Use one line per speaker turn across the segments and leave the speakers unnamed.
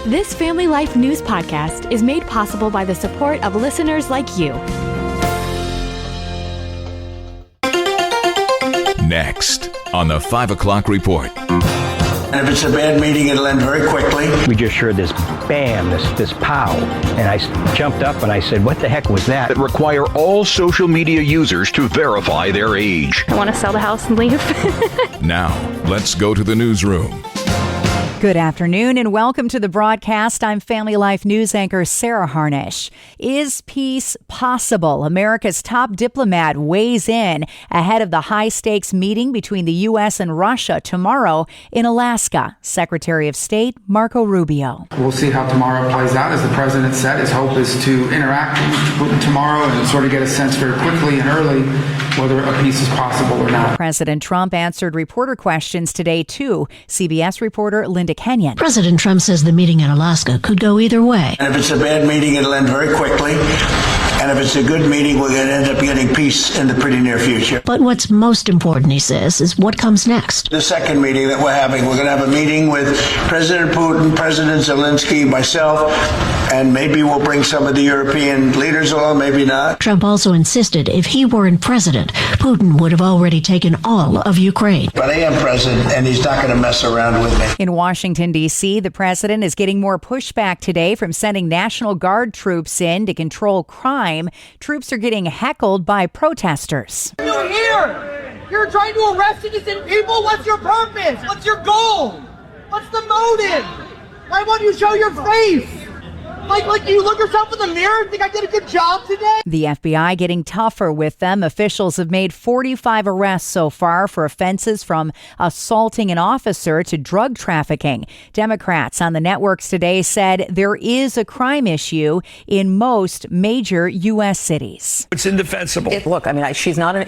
This Family Life News podcast is made possible by the support of listeners like you.
Next on the 5 o'clock report.
And if it's a bad meeting, it'll end very quickly.
We just heard this bam, this pow. And I jumped up and I said, what the heck was that?
That require all social media users to verify their age.
I want to sell the house and leave.
Now, let's go to the newsroom.
Good afternoon and welcome to the broadcast. I'm Family Life News anchor Sarah Harnish. Is peace possible? America's top diplomat weighs in ahead of the high-stakes meeting between the U.S. and Russia tomorrow in Alaska. Secretary of State Marco Rubio.
We'll see how tomorrow plays out. As the president said, his hope is to interact with Putin tomorrow and sort of get a sense very quickly and early whether a peace is possible or not.
President Trump answered reporter questions today, too. CBS reporter Linda Kenyon.
President Trump says the meeting in Alaska could go either way.
And if it's a bad meeting, it'll end very quickly. And if it's a good meeting, we're going to end up getting peace in the pretty near future.
But what's most important, he says, is what comes next.
The second meeting that we're going to have a meeting with President Putin, President Zelensky, myself, and maybe we'll bring some of the European leaders along, maybe not.
Trump also insisted if he weren't president, Putin would have already taken all of Ukraine.
But I am president, and he's not going to mess around with me.
In Washington, D.C., the president is getting more pushback today from sending National Guard troops in to control crime. Troops are getting heckled by protesters.
You're here! You're trying to arrest innocent people? What's your purpose? What's your goal? What's the motive? Why won't you show your face? Like you look yourself in the mirror and think I did a good job today? The
FBI getting tougher with them. Officials have made 45 arrests so far for offenses from assaulting an officer to drug trafficking. Democrats on the networks today said there is a crime issue in most major U.S. cities.
It's indefensible.
She's not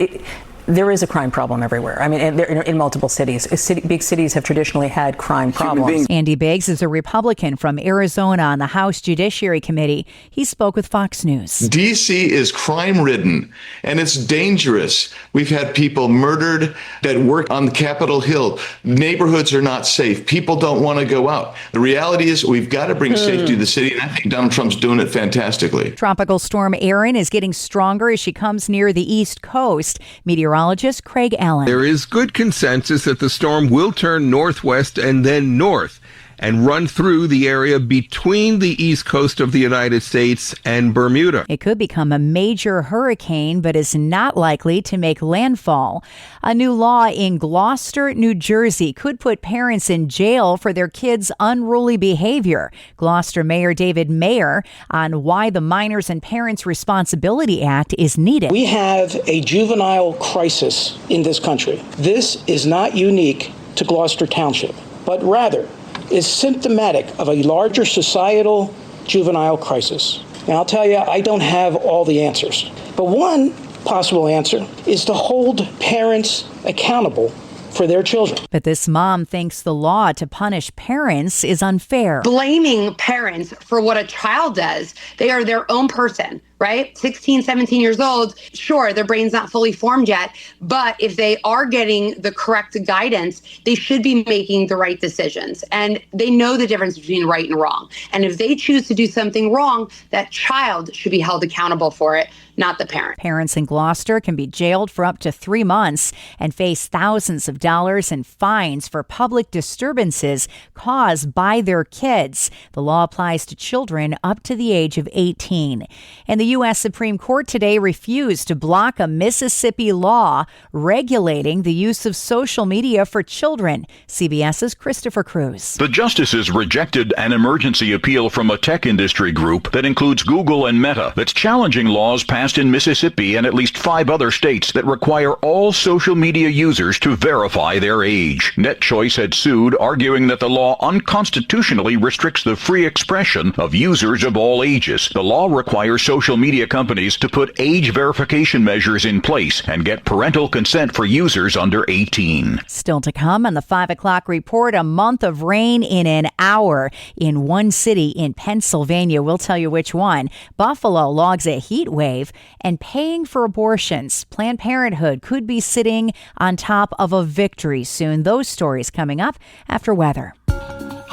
there is a crime problem everywhere. In multiple cities. Big cities have traditionally had crime problems.
Andy Biggs is a Republican from Arizona on the House Judiciary Committee. He spoke with Fox News.
D.C. is crime-ridden, and it's dangerous. We've had people murdered that work on Capitol Hill. Neighborhoods are not safe. People don't want to go out. The reality is we've got to bring safety to the city, and I think Donald Trump's doing it fantastically.
Tropical storm Erin is getting stronger as she comes near the East Coast. Meteorologist Craig Allen.
There is good consensus that the storm will turn northwest and then north and run through the area between the east coast of the United States and Bermuda.
It could become a major hurricane, but is not likely to make landfall. A new law in Gloucester, New Jersey could put parents in jail for their kids' unruly behavior. Gloucester Mayor David Mayer on why the Minors and Parents Responsibility Act is needed.
We have a juvenile crisis in this country. This is not unique to Gloucester Township, but rather is symptomatic of a larger societal juvenile crisis. Now, I'll tell you, I don't have all the answers, but one possible answer is to hold parents accountable for their children.
But this mom thinks the law to punish parents is unfair.
Blaming parents for what a child does, they are their own person, right? 16, 17 years old, sure, their brain's not fully formed yet, but if they are getting the correct guidance, they should be making the right decisions. And they know the difference between right and wrong. And if they choose to do something wrong, that child should be held accountable for it, not the parent.
Parents in Gloucester can be jailed for up to 3 months and face thousands of dollars in fines for public disturbances caused by their kids. The law applies to children up to the age of 18. And the U.S. Supreme Court today refused to block a Mississippi law regulating the use of social media for children. CBS's Christopher Cruz.
The justices rejected an emergency appeal from a tech industry group that includes Google and Meta that's challenging laws passed in Mississippi and at least 5 other states that require all social media users to verify their age. NetChoice had sued, arguing that the law unconstitutionally restricts the free expression of users of all ages. The law requires social media companies to put age verification measures in place and get parental consent for users under 18.
Still to come on the 5 o'clock report, a month of rain in an hour in one city in Pennsylvania. We'll tell you which one. Buffalo logs a heat wave and paying for abortions. Planned Parenthood could be sitting on top of a victory soon. Those stories coming up after weather.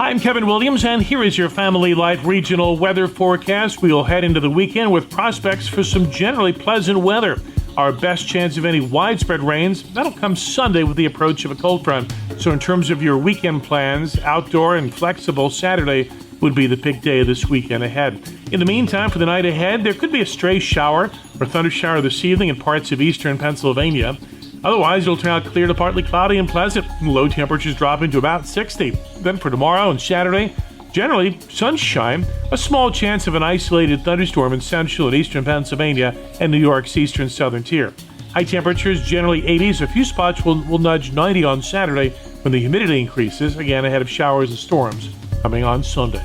Hi, I'm Kevin Williams, and here is your Family Life regional weather forecast. We'll head into the weekend with prospects for some generally pleasant weather. Our best chance of any widespread rains, that'll come Sunday with the approach of a cold front. So in terms of your weekend plans, outdoor and flexible, Saturday would be the big day of this weekend ahead. In the meantime, for the night ahead, there could be a stray shower or thunder shower this evening in parts of eastern Pennsylvania. Otherwise, it'll turn out clear to partly cloudy and pleasant. Low temperatures dropping to about 60. Then for tomorrow and Saturday, generally sunshine, a small chance of an isolated thunderstorm in central and eastern Pennsylvania and New York's eastern southern tier. High temperatures, generally 80s. A few spots will nudge 90 on Saturday when the humidity increases, again ahead of showers and storms coming on Sunday.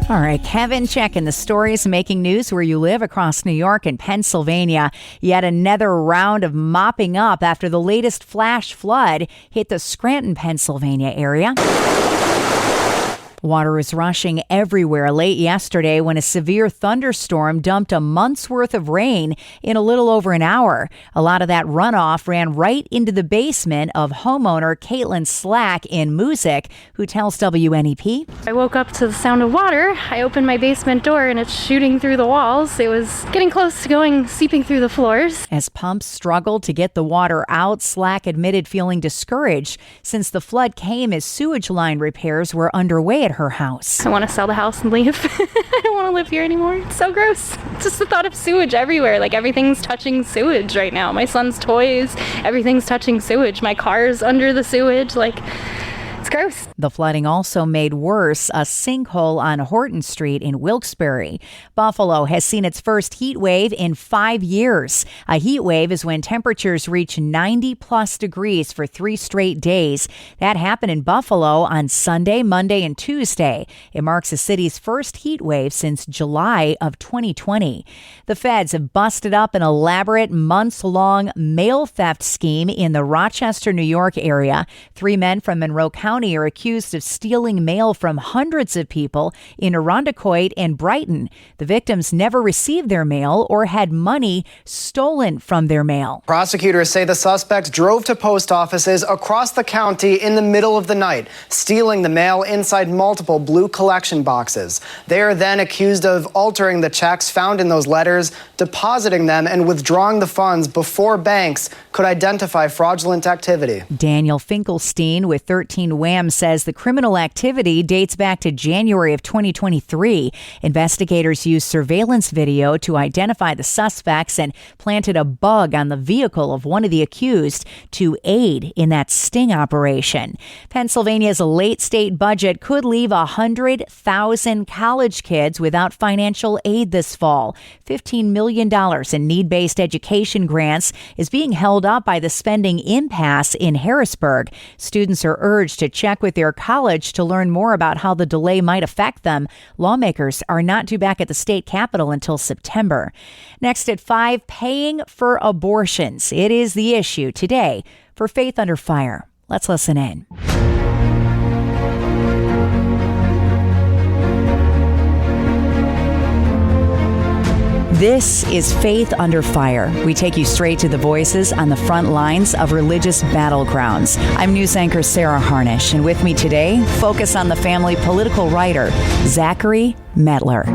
All right, Kevin, checking the stories making news where you live across New York and Pennsylvania. Yet another round of mopping up after the latest flash flood hit the Scranton, Pennsylvania area. Water was rushing everywhere late yesterday when a severe thunderstorm dumped a month's worth of rain in a little over an hour. A lot of that runoff ran right into the basement of homeowner Caitlin Slack in Moosic, who tells WNEP.
I woke up to the sound of water. I opened my basement door and it's shooting through the walls. It was getting close to seeping through the floors.
As pumps struggled to get the water out, Slack admitted feeling discouraged since the flood came as sewage line repairs were underway at her house.
I want to sell the house and leave. I don't want to live here anymore. It's so gross. Just the thought of sewage everywhere. Like everything's touching sewage right now. My son's toys, everything's touching sewage. My car's under the sewage. Like, it's gross.
The flooding also made worse a sinkhole on Horton Street in Wilkes-Barre. Buffalo has seen its first heat wave in 5 years. A heat wave is when temperatures reach 90-plus degrees for 3 straight days. That happened in Buffalo on Sunday, Monday, and Tuesday. It marks the city's first heat wave since July of 2020. The feds have busted up an elaborate months-long mail theft scheme in the Rochester, New York area. 3 men from Monroe County are accused of stealing mail from hundreds of people in Irondequoit and Brighton. The victims never received their mail or had money stolen from their mail.
Prosecutors say the suspects drove to post offices across the county in the middle of the night, stealing the mail inside multiple blue collection boxes. They are then accused of altering the checks found in those letters, depositing them and withdrawing the funds before banks could identify fraudulent activity.
Daniel Finkelstein with 13 Wham says the criminal activity dates back to January of 2023. Investigators used surveillance video to identify the suspects and planted a bug on the vehicle of one of the accused to aid in that sting operation. Pennsylvania's late state budget could leave 100,000 college kids without financial aid this fall. $15 million in need-based education grants is being held up by the spending impasse in Harrisburg. Students are urged to check with their college to learn more about how the delay might affect them. Lawmakers are not due back at the state capitol until September. Next at 5, paying for abortions. It is the issue today for Faith Under Fire. Let's listen in. This is Faith Under Fire. We take you straight to the voices on the front lines of religious battlegrounds. I'm news anchor Sarah Harnish, and with me today, Focus on the Family political writer Zachary Mettler.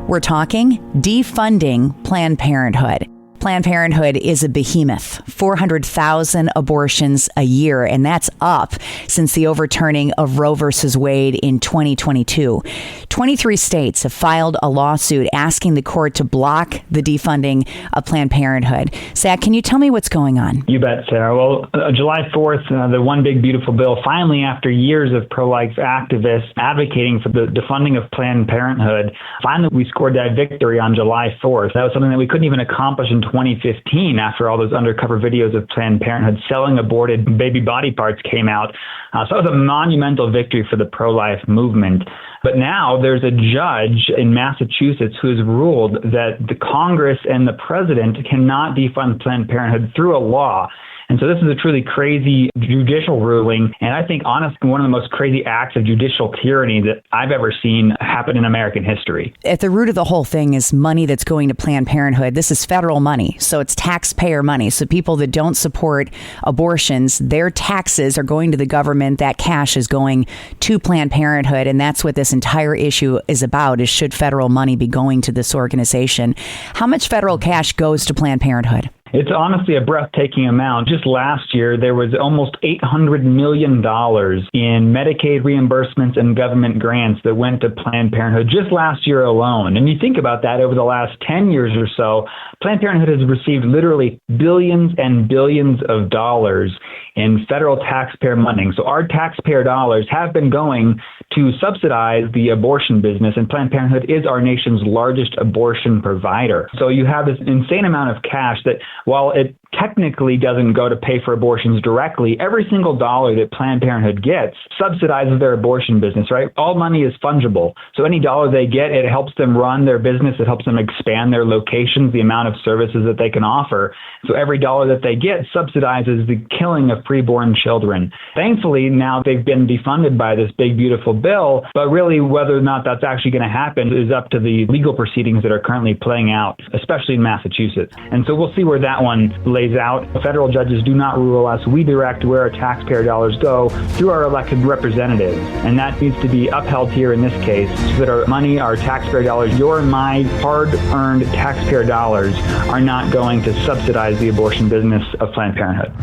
We're talking defunding Planned Parenthood. Planned Parenthood is a behemoth, 400,000 abortions a year, and that's up since the overturning of Roe versus Wade in 2022. 23 states have filed a lawsuit asking the court to block the defunding of Planned Parenthood. Zach, can you tell me what's going on?
You bet, Sarah. Well, July 4th, the One Big Beautiful Bill, finally, after years of pro-life activists advocating for the defunding of Planned Parenthood, finally we scored that victory on July 4th. That was something that we couldn't even accomplish in 2015 after all those undercover videos of Planned Parenthood selling aborted baby body parts came out. So it was a monumental victory for the pro-life movement. But now there's a judge in Massachusetts who has ruled that the Congress and the president cannot defund Planned Parenthood through a law. And so this is a truly crazy judicial ruling. And I think, honestly, one of the most crazy acts of judicial tyranny that I've ever seen happen in American history.
At the root of the whole thing is money that's going to Planned Parenthood. This is federal money, so it's taxpayer money. So people that don't support abortions, their taxes are going to the government. That cash is going to Planned Parenthood, and that's what this entire issue is about, is should federal money be going to this organization? How much federal cash goes to Planned Parenthood?
It's honestly a breathtaking amount. Just last year, there was almost $800 million in Medicaid reimbursements and government grants that went to Planned Parenthood just last year alone. And you think about that, over the last 10 years or so, Planned Parenthood has received literally billions and billions of dollars in federal taxpayer money. So our taxpayer dollars have been going to subsidize the abortion business, and Planned Parenthood is our nation's largest abortion provider. So you have this insane amount of cash that, while it technically doesn't go to pay for abortions directly, every single dollar that Planned Parenthood gets subsidizes their abortion business, right? All money is fungible. So any dollar they get, it helps them run their business. It helps them expand their locations, the amount of services that they can offer. So every dollar that they get subsidizes the killing of preborn children. Thankfully, now they've been defunded by this big, beautiful bill, but really whether or not that's actually going to happen is up to the legal proceedings that are currently playing out, especially in Massachusetts. And so we'll see where that one lays out. Federal judges do not rule us. We direct where our taxpayer dollars go through our elected representatives. And that needs to be upheld here in this case, so that our money, our taxpayer dollars, your and my hard-earned taxpayer dollars are not going to subsidize the abortion business of Planned Parenthood.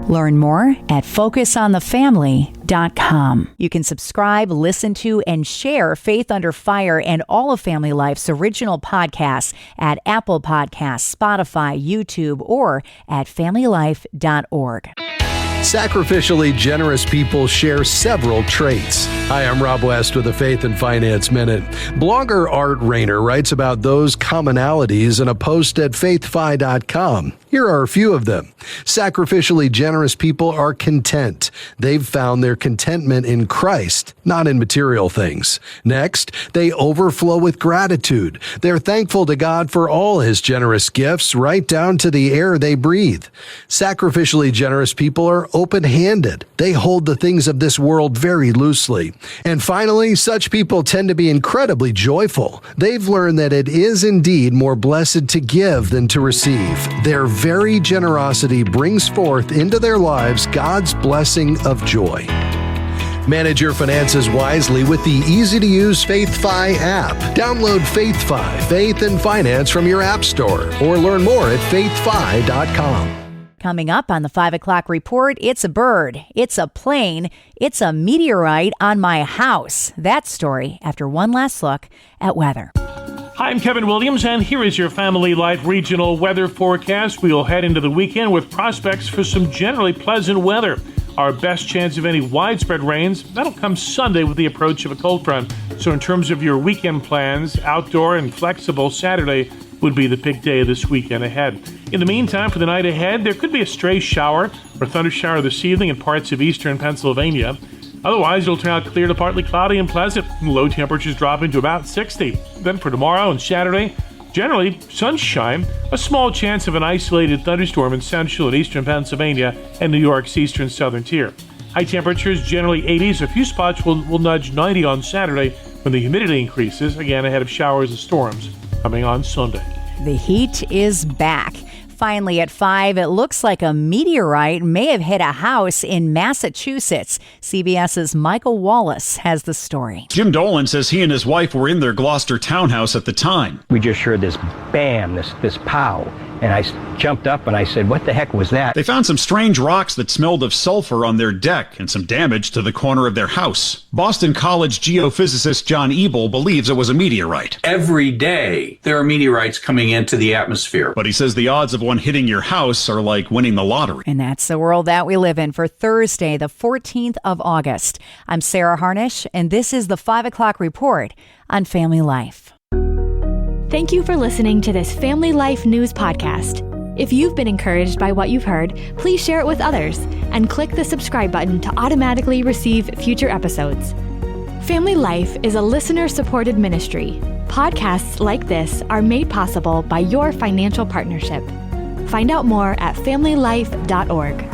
Learn more at FocusOnTheFamily.com. You can subscribe, listen to, and share Faith Under Fire and all of Family Life's original podcasts at Apple Podcasts, Spotify, YouTube, or at FamilyLife.org.
Sacrificially generous people share several traits. Hi, I'm Rob West with the Faith and Finance Minute. Blogger Art Rayner writes about those commonalities in a post at faithfi.com. Here are a few of them. Sacrificially generous people are content. They've found their contentment in Christ, not in material things. Next, they overflow with gratitude. They're thankful to God for all His generous gifts, right down to the air they breathe. Sacrificially generous people are open-handed. They hold the things of this world very loosely. And finally, such people tend to be incredibly joyful. They've learned that it is indeed more blessed to give than to receive. Their very generosity brings forth into their lives God's blessing of joy. Manage your finances wisely with the easy-to-use FaithFi app. Download FaithFi, Faith and Finance from your app store, or learn more at faithfi.com.
Coming up on the 5 o'clock report, it's a bird, it's a plane, it's a meteorite on my house. That story after one last look at weather.
Hi, I'm Kevin Williams, and here is your Family Life regional weather forecast. We'll head into the weekend with prospects for some generally pleasant weather. Our best chance of any widespread rains, that'll come Sunday with the approach of a cold front. So in terms of your weekend plans, outdoor and flexible, Saturday would be the big day this weekend ahead. In the meantime, for the night ahead, there could be a stray shower or thunder shower this evening in parts of eastern Pennsylvania. Otherwise, it'll turn out clear to partly cloudy and pleasant. Low temperatures dropping to about 60. Then for tomorrow and Saturday, generally sunshine, a small chance of an isolated thunderstorm in central and eastern Pennsylvania and New York's eastern southern tier. High temperatures generally 80s. A few spots will nudge 90 on Saturday when the humidity increases, again ahead of showers and storms coming on Sunday.
The heat is back. Finally, at 5, it looks like a meteorite may have hit a house in Massachusetts. CBS's Michael Wallace has the story.
Jim Dolan says he and his wife were in their Gloucester townhouse at the time.
We just heard this bam, this pow. And I jumped up and I said, what the heck was that?
They found some strange rocks that smelled of sulfur on their deck and some damage to the corner of their house. Boston College geophysicist John Ebel believes it was a meteorite.
Every day there are meteorites coming into the atmosphere.
But he says the odds of one hitting your house are like winning the lottery.
And that's the world that we live in for Thursday, the 14th of August. I'm Sarah Harnish, and this is the 5 o'clock report on Family Life.
Thank you for listening to this Family Life News podcast. If you've been encouraged by what you've heard, please share it with others and click the subscribe button to automatically receive future episodes. Family Life is a listener-supported ministry. Podcasts like this are made possible by your financial partnership. Find out more at familylife.org.